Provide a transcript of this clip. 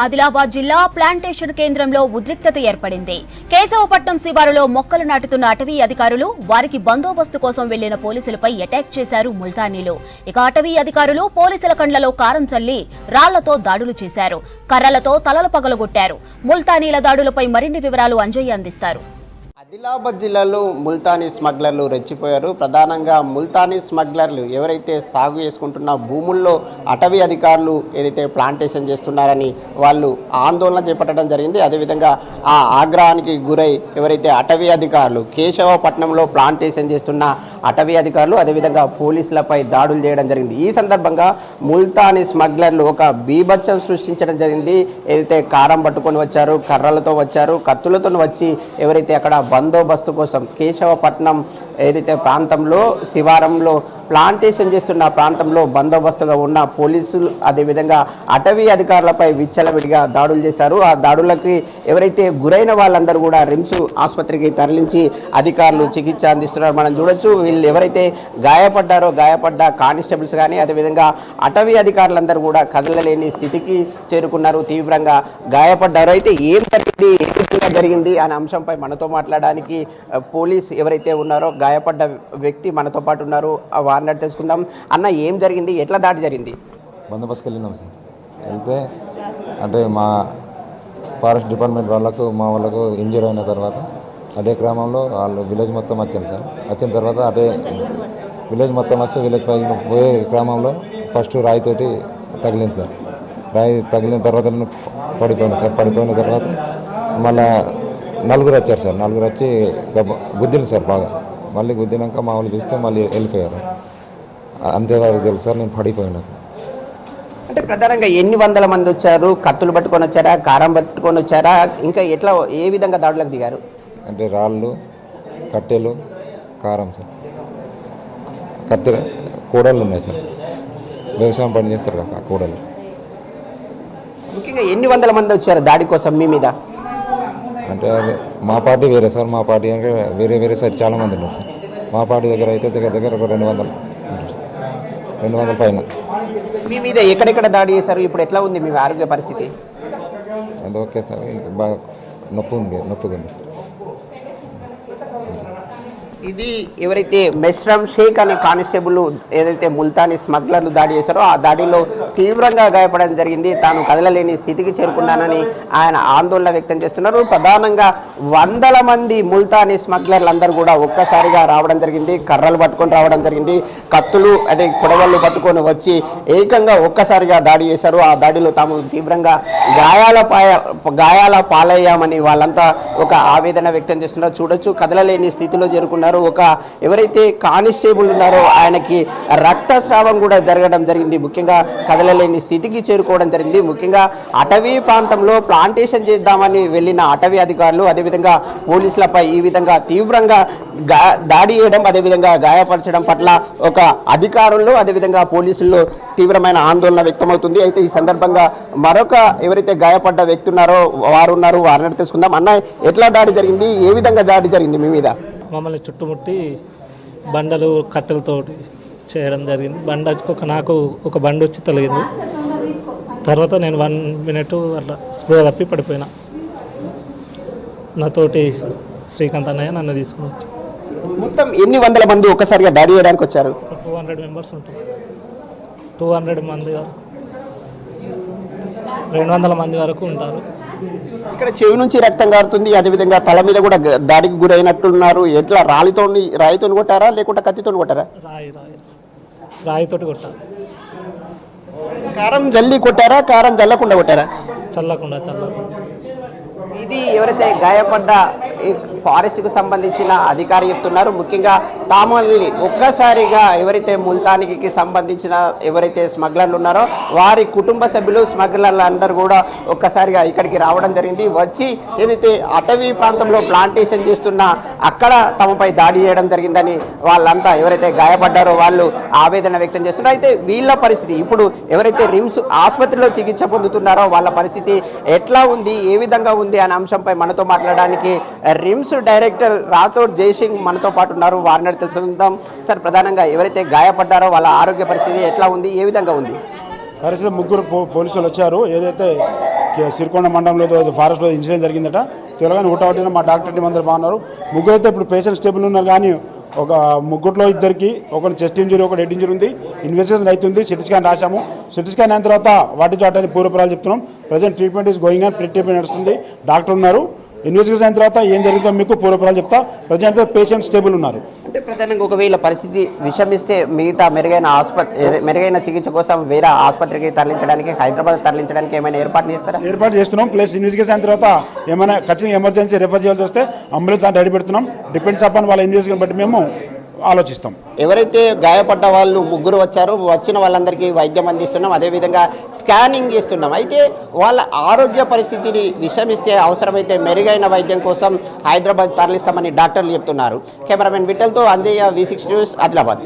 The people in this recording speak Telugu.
ఆదిలాబాద్ జిల్లా ప్లాంటేషన్ కేంద్రంలో ఉద్రిక్తత ఏర్పడింది. కేశవపట్నం శివారులో మొక్కలు నాటుతున్న అటవీ అధికారులు వారికి బందోబస్తు కోసం వెళ్లిన పోలీసులపై అటాక్ చేశారు ముల్తానీలు. ఇక అటవీ అధికారులు పోలీసుల కండ్లలో కారం చల్లి రాళ్లతో దాడులు చేశారు. కర్రలతో తలలు పగలగొట్టారు. ముల్తానీల దాడులపై మరిన్ని వివరాలు అంజయ్య అందిస్తారు. ఆదిలాబాద్ జిల్లాలో ముల్తానీ స్మగ్లర్లు రెచ్చిపోయారు. ప్రధానంగా ముల్తానీ స్మగ్లర్లు ఎవరైతే సాగు చేసుకుంటున్న భూముల్లో అటవీ అధికారులు ఏదైతే ప్లాంటేషన్ చేస్తున్నారని వాళ్ళు ఆందోళన చేపట్టడం జరిగింది. అదేవిధంగా ఆ ఆగ్రహానికి గురై ఎవరైతే అటవీ అధికారులు కేశవపట్నంలో ప్లాంటేషన్ చేస్తున్న అటవీ అధికారులు అదేవిధంగా పోలీసులపై దాడులు చేయడం జరిగింది. ఈ సందర్భంగా ముల్తానీ స్మగ్లర్లు ఒక బీభత్సం సృష్టించడం జరిగింది. ఏదైతే కారం పట్టుకొని వచ్చారు, కర్రలతో వచ్చారు, కత్తులతో వచ్చి ఎవరైతే అక్కడ బందోబస్తు కోసం కేశవపట్నం ఏదైతే ప్రాంతంలో శివారంలో ప్లాంటేషన్ చేస్తున్న ప్రాంతంలో బందోబస్తుగా ఉన్న పోలీసులు అదేవిధంగా అటవీ అధికారులపై విచ్చలవిడిగా దాడులు చేశారు. ఆ దాడులకి ఎవరైతే గురైన వాళ్ళందరూ కూడా రిమ్స్ ఆసుపత్రికి తరలించి అధికారులు చికిత్స అందిస్తున్నారు. మనం చూడొచ్చు వీళ్ళు ఎవరైతే గాయపడ్డ కానిస్టేబుల్స్ కానీ అదేవిధంగా అటవీ అధికారులందరూ కూడా కదలలేని స్థితికి చేరుకున్నారు, తీవ్రంగా గాయపడ్డారు. అయితే ఏం జరిగింది అనే అంశంపై మనతో మాట్లాడడానికి పోలీస్ ఎవరైతే ఉన్నారో గాయపడ్డ వ్యక్తి మనతో పాటు ఉన్నారు. వారిని తెలుసుకుందాం. అన్న, ఏం జరిగింది, ఎట్లా దాడి జరిగింది? బందోబస్తుకి వెళ్ళినాం సార్. వెళ్తే అంటే మా ఫారెస్ట్ డిపార్ట్మెంట్ మా వాళ్ళకు ఇంజూరీ అయిన తర్వాత అదే క్రమంలో వాళ్ళు విలేజ్ మొత్తం వచ్చారు సార్. వచ్చిన తర్వాత అదే విలేజ్ మొత్తం వస్తే విలేజ్ పైన పోయే క్రమంలో ఫస్ట్ రాయితోటి తగిలింది సార్. రాయి తగిలిన తర్వాత పడిపోయినా సార్. పడిపోయిన తర్వాత మళ్ళీ నలుగురు వచ్చారు సార్. నలుగురు వచ్చి గుద్దింది సార్ బాగా. మళ్ళీ గుద్దినాక మా వాళ్ళు చూస్తే మళ్ళీ వెళ్ళిపోయారు. అంతే వారికి తెలుసు సార్ నేను పడిపోయినా. అంటే ప్రధానంగా ఎన్ని వందల మంది వచ్చారు? కత్తులు పట్టుకొని వచ్చారా, కారం పట్టుకొని వచ్చారా, ఇంకా ఎట్లా ఏ విధంగా దాడులకు దిగారు? అంటే రాళ్ళు, కట్టెలు, కారం సార్, కూడళ్ళు ఉన్నాయి సార్. వ్యవసాయం పని చేస్తారు కదా కూడళ్ళు. ముఖ్యంగా ఎన్ని వందల మంది వచ్చారు దాడి కోసం మీ మీద? అంటే మా పార్టీ వేరే సార్. మా పార్టీ అంటే వేరే సైడ్ చాలామంది ఉన్నారు సార్. మా పార్టీ దగ్గర అయితే దగ్గర ఒక 200 పైన. మీ మీద ఎక్కడెక్కడ దాడి చేశారు? ఇప్పుడు ఎట్లా ఉంది మీ ఆరోగ్య పరిస్థితి? అది ఓకే సార్. బాగా నొప్పిగా ఉంది. ఇది ఎవరైతే మెస్రమ్ షేక్ అనే కానిస్టేబుల్ ఏదైతే ముల్తానీ స్మగ్లర్లు దాడి చేశారో ఆ దాడిలో తీవ్రంగా గాయపడడం జరిగింది. తాను కదలలేని స్థితికి చేరుకున్నానని ఆయన ఆందోళన వ్యక్తం చేస్తున్నారు. ప్రధానంగా వందల మంది ముల్తానీ స్మగ్లర్లు అందరూ కూడా ఒక్కసారిగా రావడం జరిగింది. కర్రలు పట్టుకొని రావడం జరిగింది. కత్తులు అదే కొడవళ్ళు పట్టుకొని వచ్చి ఏకంగా ఒక్కసారిగా దాడి చేశారు. ఆ దాడిలో తాము తీవ్రంగా గాయాల పాలయ్యామని వాళ్ళంతా ఒక ఆవేదన వ్యక్తం చేస్తున్నారు. చూడొచ్చు, కదలలేని స్థితిలో చేరుకున్నారు. ఒక ఎవరైతే కానిస్టేబుల్ ఉన్నారో ఆయనకి రక్తస్రావం కూడా జరగడం జరిగింది. ముఖ్యంగా కదలలేని స్థితికి చేరుకోవడం జరిగింది. ముఖ్యంగా అటవీ ప్రాంతంలో ప్లాంటేషన్ చేద్దామని వెళ్ళిన అటవీ అధికారులు అదేవిధంగా పోలీసులపై ఈ విధంగా తీవ్రంగా దాడి చేయడం అదేవిధంగా గాయపరచడం పట్ల ఒక అధికారుల్లో అదేవిధంగా పోలీసుల్లో తీవ్రమైన ఆందోళన వ్యక్తమవుతుంది. అయితే ఈ సందర్భంగా మరొక ఎవరైతే గాయపడ్డ వ్యక్తి ఉన్నారో వారిని తెలుసుకుందాం. అన్న, ఎట్లా దాడి జరిగింది, ఏ విధంగా దాడి జరిగింది మీ మీద? మమ్మల్ని చుట్టుముట్టి బండలు కట్టెలతో చేయడం జరిగింది. నాకు ఒక బండి వచ్చి తొలగింది. తర్వాత నేను 1 మినిట్ అట్లా స్ప్రో తప్పి పడిపోయినా. నాతోటి శ్రీకాంత్ అన్నయ్య నన్ను తీసుకుని మొత్తం ఎన్ని వందల మంది ఒక్కసారిగా దాడి చేయడానికి వచ్చారు? 200 మెంబర్స్ ఉంటారు. 200 మంది 200 మంది వరకు ఉంటారు. ఇక్కడ చెవి నుంచి రక్తం కారుతుంది. అదేవిధంగా తల మీద కూడా దాడికి గురైనట్టున్నారు. ఎట్లా రాయితో కొట్టారా లేకుంటే కత్తితో కొట్టారా? రాయితోటి కొట్టారు. కారం జల్లి కొట్టారా, కారం జల్లకుండా కొట్టారా? చల్లకుండా. ఇది ఎవరైతే గాయపడ్డ ఫారెస్ట్కు సంబంధించిన అధికారి చెప్తున్నారు. ముఖ్యంగా తామల్ని ఒక్కసారిగా ఎవరైతే ముల్తానీకి సంబంధించిన ఎవరైతే స్మగ్లర్లు ఉన్నారో వారి కుటుంబ సభ్యులు స్మగ్లర్లు అందరూ కూడా ఒక్కసారిగా ఇక్కడికి రావడం జరిగింది. వచ్చి ఏదైతే అటవీ ప్రాంతంలో ప్లాంటేషన్ చేస్తున్న అక్కడ తమపై దాడి చేయడం జరిగిందని వాళ్ళంతా ఎవరైతే గాయపడ్డారో వాళ్ళు ఆవేదన వ్యక్తం చేస్తున్నారు. అయితే వీళ్ళ పరిస్థితి ఇప్పుడు ఎవరైతే రిమ్స్ ఆసుపత్రిలో చికిత్స పొందుతున్నారో వాళ్ళ పరిస్థితి ఎట్లా ఉంది, ఏ విధంగా ఉంది అనే అంశంపై మనతో మాట్లాడడానికి రిమ్స్ డైరెక్టర్ రాథోడ్ జైసింగ్ మనతో పాటు ఉన్నారు. వారిని తెలుసుకుందాం. సార్, ప్రధానంగా ఎవరైతే గాయపడ్డారో వాళ్ళ ఆరోగ్య పరిస్థితి ఎట్లా ఉంది, ఏ విధంగా ఉంది? పరిస్థితి ముగ్గురు పోలీసులు వచ్చారు. ఏదైతే సిరికొండ మండలంలో ఫారెస్ట్లో ఇన్సిడెంట్ జరిగిందట. తెలంగాణ ఒకటి మా డాక్టర్ టీం అందరూ బాగున్నారు. ముగ్గురు అయితే ఇప్పుడు పేషెంట్ స్టేబుల్ ఉన్నారు, కానీ ఒక ముగ్గురులో ఇద్దరికి ఒకటి చెస్ట్ ఇంజరీ, ఒకటి హెడ్ ఇంజరీ ఉంది. ఇన్వెస్టిగేషన్ అవుతుంది. సిటీ స్కాన్ రాశాము. సిటీ స్కాన్ అయిన తర్వాత వాటి చోట పూర్వపరాలు చెప్తున్నాం. Present treatment is going on, pre treatment నడుస్తుంది. డాక్టర్ ఉన్నారు. ఇన్వెస్టిగేషన్ అయిన తర్వాత ఏం జరుగుతుందో మీకు పూర్వపరాలు చెప్తా. ప్రజెంట్ పేషెంట్ స్టేబుల్ ఉన్నారు. అంటే ప్రధానంగా ఒకవేళ పరిస్థితి విషమిస్తే మిగతా మెరుగైన చికిత్స కోసం వేరే ఆసుపత్రికి తరలించడానికి, హైదరాబాద్ తరలించడానికి ఏమైనా ఏర్పాట్లు చేస్తారా? ఏర్పాటు చేస్తున్నాం. ప్లస్ ఇన్వెస్టిగేషన్ అయిన తర్వాత ఏమైనా ఖచ్చితంగా ఎమర్జెన్సీ రెఫర్ చేయాల్సి వస్తే అంబులెన్స్ రెడీ పెడుతున్నాం. డిపెండ్స్ అపాన్ వాళ్ళ ఇన్వెస్టిగేషన్ బట్టి మేము ఆలోచిస్తాం. ఎవరైతే గాయపడ్డ వాళ్ళు ముగ్గురు వచ్చారో వచ్చిన వాళ్ళందరికీ వైద్యం అందిస్తున్నాం, అదేవిధంగా స్కానింగ్ చేస్తున్నాం. అయితే వాళ్ళ ఆరోగ్య పరిస్థితిని విషమిస్తే అవసరమైతే మెరుగైన వైద్యం కోసం హైదరాబాద్ తరలిస్తామని డాక్టర్లు చెప్తున్నారు. కెమెరామెన్ విఠల్తో అంజయ్య, V6 న్యూస్, ఆదిలాబాద్.